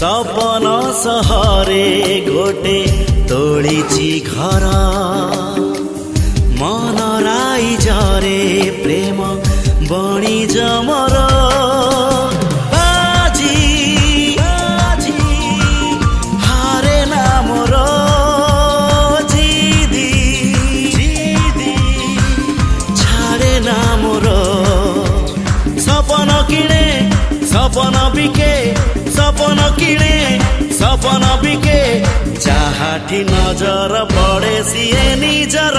सपन सहरे गोटे तोलिछि घर मन राई जरे प्रेम बणी जमर बाजी हारे ना मोर जिदी छाड़े ना मोर सपन किणे सपन बिके सपन किणे सपन बिके जहाठी नजर पड़े सिए निजर